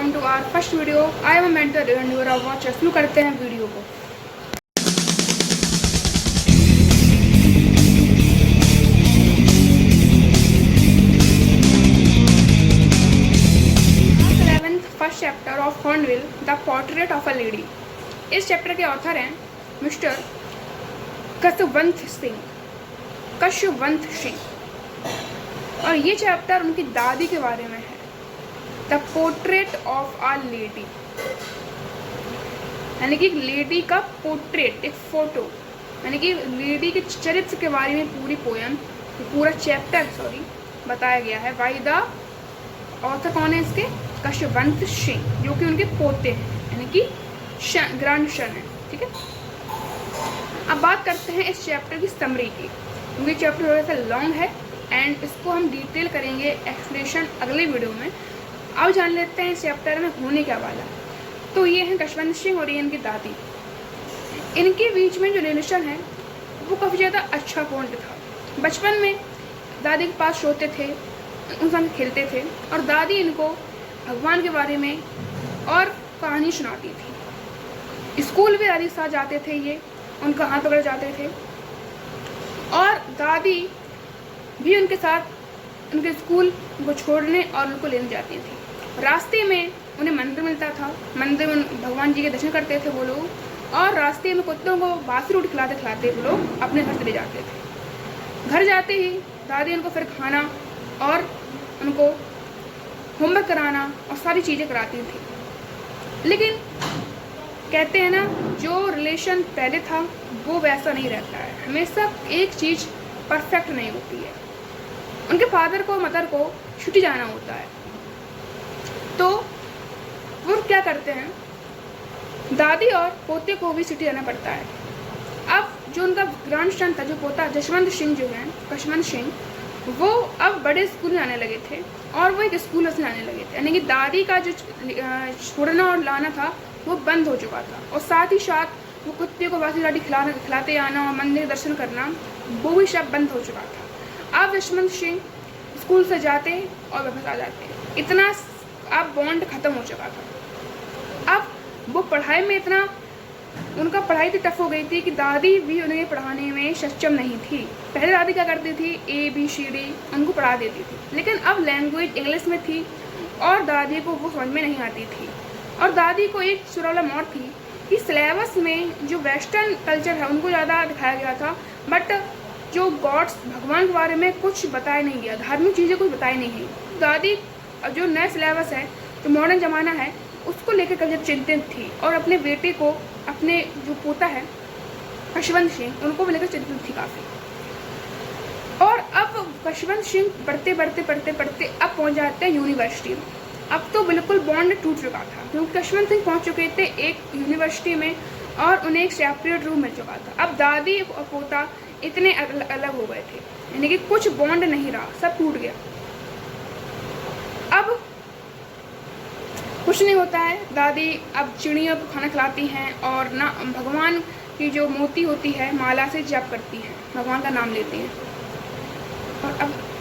Welcome to our first video. I am mentor and you are watcher. शुरू करते हैं video को। First chapter of Hornbill the portrait of a lady. इस chapter के author हैं Mister Khushwant Singh और ये चैप्टर उनकी दादी के बारे में है। The portrait of a lady, यानी कि लेडी का पोर्ट्रेट, एक फोटो, यानी कि लेडी के चरित्र के बारे में पूरी पोयम, पूरा चैप्टर बताया गया है। बाय द ऑथर कौन है इसके? कशवंत सिंह, जो कि उनके पोते हैं, यानी कि ग्रैंड सन है। ठीक है, अब बात करते हैं इस चैप्टर की समरी की, क्योंकि चैप्टर थोड़ा सा लॉन्ग है एंड इसको हम डिटेल करेंगे एक्सप्लेनेशन अगले वीडियो में। अब जान लेते हैं इस चैप्टर में होने क्या वाला। तो ये हैं कशवंत सिंह और ये इनकी दादी। इनके बीच में जो रिलेशन है वो काफ़ी ज़्यादा अच्छा बॉन्ड था। बचपन में दादी के पास सोते थे, उनके साथ खेलते थे और दादी इनको भगवान के बारे में और कहानी सुनाती थी। स्कूल भी दादी के साथ जाते थे, ये उनका हाथ पकड़ जाते थे और दादी भी उनके साथ उनके स्कूल को छोड़ने और उनको लेने जाती थी। रास्ते में उन्हें मंदिर मिलता था, मंदिर में भगवान जी के दर्शन करते थे वो लोग, और रास्ते में कुत्तों को बासी रोटी खिलाते खिलाते वो लोग अपने घर चले जाते थे। घर जाते ही दादी उनको फिर खाना और उनको होमवर्क कराना और सारी चीज़ें कराती थी। लेकिन कहते हैं ना, जो रिलेशन पहले था वो वैसा नहीं रहता है। हमेशा एक चीज़ परफेक्ट नहीं होती है। उनके फादर को मदर को छुट्टी जाना होता है, तो वो क्या करते हैं, दादी और पोते को भी छुट्टी जाना पड़ता है। अब जो उनका ग्रैंड सन था, जो पोता जशवंत सिंह जो है, कशवंत सिंह, वो अब बड़े स्कूल में आने लगे थे और वो एक स्कूल में आने लगे थे, यानी कि दादी का जो छोड़ना और लाना था वो बंद हो चुका था। और साथ ही साथ वो कुत्ते को बासी रोटी खिलाते आना और मंदिर दर्शन करना, वो भी सब बंद हो चुका था। अब जशवंत सिंह स्कूल से जाते और वापस आ जाते, इतना अब बॉन्ड ख़त्म हो चुका था। अब वो पढ़ाई में इतना, उनका पढ़ाई इतनी टफ हो गई थी कि दादी भी उन्हें पढ़ाने में सक्षम नहीं थी। पहले दादी क्या करती थी, ABCD उनको पढ़ा देती थी, लेकिन अब लैंग्वेज इंग्लिश में थी और दादी को वो समझ में नहीं आती थी। और दादी को एक प्रॉब्लम और थी कि सिलेबस में जो वेस्टर्न कल्चर है उनको ज़्यादा दिखाया गया था, बट जो गॉड्स, भगवान के बारे में कुछ बताया नहीं गया, धार्मिक चीज़ें कुछ बताई नहीं गई। दादी जो नया सिलेबस है, जो मॉडर्न ज़माना है, उसको लेकर कभी चिंतित थी और अपने बेटे को, अपने जो पोता है कशवंत सिंह, उनको भी लेकर चिंतित थी काफ़ी। और अब कशवंत सिंह पढ़ते अब पहुंच जाते हैं यूनिवर्सिटी में। अब तो बिल्कुल बॉन्ड टूट चुका था, क्योंकि कशवंत सिंह पहुंच चुके थे एक यूनिवर्सिटी में और उन्हें एक सेपरेट रूम मिल चुका था। अब दादी और पोता इतने अलग हो गए थे, यानी कि कुछ बॉन्ड नहीं रहा, सब टूट गया। अब कुछ नहीं होता है। दादी अब चिड़ियों को खाना खिलाती हैं और ना भगवान की जो मोती होती है माला से जप करती हैं, भगवान का नाम लेती हैं।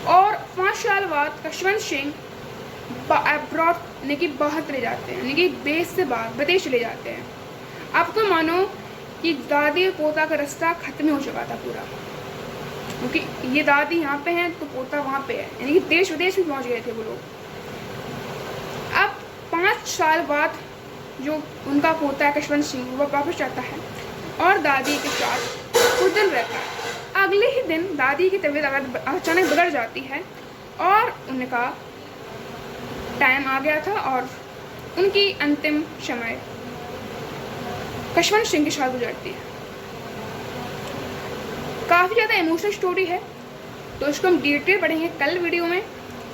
और 5 साल बाद कशवंत सिंह अब्रॉड, यानी कि बाहर चले जाते हैं, यानी कि देश से बाहर विदेश चले जाते हैं। अब तो मानो कि दादी और पोता का रास्ता खत्म हो चुका था पूरा, क्योंकि ये दादी यहाँ पे हैं तो पोता वहाँ पे है, यानी कि देश विदेश में पहुँच गए थे वो लोग। अब 5 साल बाद जो उनका पोता है कशवंत सिंह, वो वापस जाता है और दादी के साथ कुछ दिन रहता है। अगले ही दिन दादी की तबीयत अचानक बिगड़ जाती है और उनका टाइम आ गया था और उनकी अंतिम समय कशवंत सिंह के साथ गुजरती है। काफ़ी ज़्यादा इमोशनल स्टोरी है, तो इसको हम डिटेल पढ़ेंगे कल वीडियो में।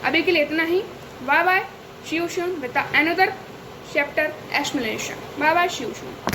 अभी के लिए इतना ही। Bye bye, see you soon with another chapter explanation. Bye bye, see you soon.